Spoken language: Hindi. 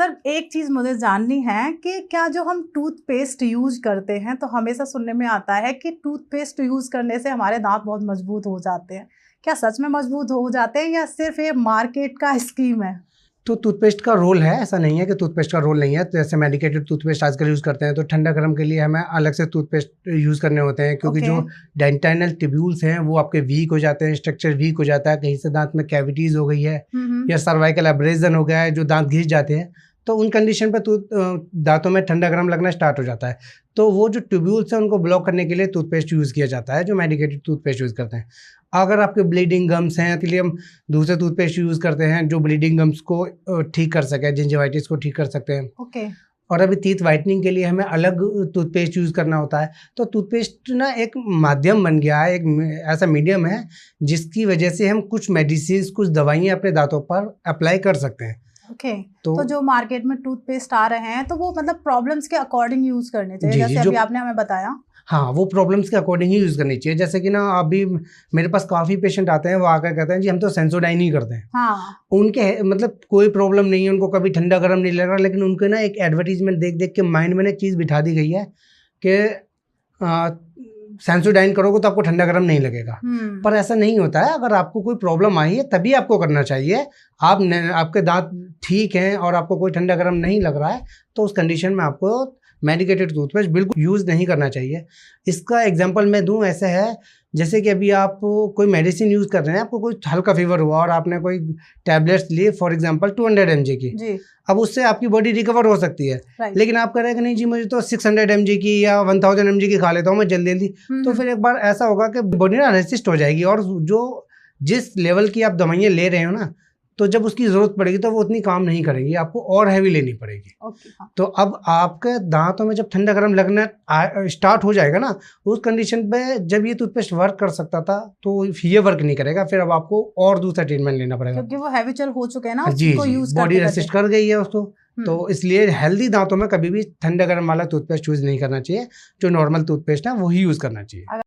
सर एक चीज़ मुझे जाननी है कि क्या जो हम टूथपेस्ट यूज करते हैं तो हमेशा सुनने में आता है कि टूथपेस्ट यूज करने से हमारे दांत बहुत मजबूत हो जाते हैं। क्या सच में मजबूत हो जाते हैं या सिर्फ ये मार्केट का स्कीम है? तो टूथपेस्ट का रोल है, ऐसा नहीं है कि टूथपेस्ट का रोल नहीं है। जैसे मेडिकेटेड टूथपेस्ट आजकल यूज़ करते हैं तो ठंडा गर्म के लिए हमें अलग से टूथपेस्ट यूज़ करने होते हैं, क्योंकि जो डेंटाइनल ट्यूब्यूल्स हैं वो आपके वीक हो जाते हैं, स्ट्रक्चर वीक हो जाता है, कहीं से दांत में कैविटीज़ हो गई है या सर्वाइकल एब्रेजन हो गया है, जो दांत घिस जाते हैं, तो उन कंडीशन पर दांतों में ठंडा गर्म लगना स्टार्ट हो जाता है। तो वो जो ट्यूब्यूल्स हैं उनको ब्लॉक करने के लिए टूथपेस्ट यूज़ किया जाता है, जो मेडिकेटेड टूथपेस्ट यूज़ करते हैं। अगर आपके ब्लीडिंग गम्स हैं तो लिए हम दूसरे टूथपेस्ट यूज़ करते हैं जो ब्लीडिंग गम्स को ठीक कर सके, जिंजिवाइटिस को ठीक कर सकते हैं। और अभी टीथ वाइटनिंग के लिए हमें अलग टूथपेस्ट यूज़ करना होता है। तो टूथपेस्ट ना एक माध्यम बन गया है, एक ऐसा मीडियम है जिसकी वजह से हम कुछ मेडिसिन, कुछ दवाइयाँ अपने दांतों पर अप्लाई कर सकते हैं। तो जो मार्केट में टूथपेस्ट आ रहे हैं तो वो मतलब प्रॉब्लम्स के अकॉर्डिंग यूज करने चाहिए, जैसे अभी आपने हमें बताया। हाँ, वो प्रॉब्लम्स के अकॉर्डिंग ही यूज़ करनी चाहिए। जैसे कि ना अभी मेरे पास काफ़ी पेशेंट आते हैं, वो आकर कहते हैं जी हम तो सेंसोडाइन ही करते हैं। हाँ। उनके मतलब कोई प्रॉब्लम नहीं है, उनको कभी ठंडा गर्म नहीं लग रहा, लेकिन उनको ना एक एडवर्टीजमेंट देख देख के माइंड में ना एक चीज़ बिठा दी गई है कि सेंसोडाइन करोगे तो आपको ठंडा गर्म नहीं लगेगा। पर ऐसा नहीं होता है। अगर आपको कोई प्रॉब्लम आई है तभी आपको करना चाहिए। आपके दांत ठीक हैं और आपको कोई ठंडा गर्म नहीं लग रहा है तो उस कंडीशन में आपको मेडिकेटेड टूथपेस्ट बिल्कुल यूज़ नहीं करना चाहिए। इसका एग्जांपल मैं दूं, ऐसे है जैसे कि अभी आप कोई मेडिसिन यूज़ कर रहे हैं, आपको कोई हल्का फीवर हुआ और आपने कोई टैबलेट्स लिए, फॉर एग्जांपल 200 mg की जी। अब उससे आपकी बॉडी रिकवर हो सकती है, लेकिन आप कह रहे हैं कि नहीं जी मुझे तो 600 mg की या 1000 mg की खा लेता हूँ मैं जल्दी जल्दी, तो फिर एक बार ऐसा होगा कि बॉडी ना रेसिस्ट हो जाएगी और जो जिस लेवल की आप दवाइयाँ ले रहे हो ना, तो जब उसकी ज़रूरत पड़ेगी तो वो उतनी काम नहीं करेगी, आपको और हैवी लेनी पड़ेगी। तो अब आपके दांतों में जब ठंडा गर्म लगना स्टार्ट हो जाएगा ना, उस कंडीशन पे जब ये टूथपेस्ट वर्क कर सकता था तो ये वर्क नहीं करेगा, फिर अब आपको और दूसरा ट्रीटमेंट लेना पड़ेगा, क्योंकि वो हैबिचुअल हो चुके हैं ना, जी बॉडी रेसिस्ट कर गई है उसको। तो इसलिए हेल्दी दांतों में कभी भी ठंडा गर्म वाला टूथपेस्ट यूज़ नहीं करना चाहिए, जो नॉर्मल टूथपेस्ट है वही यूज़ करना चाहिए।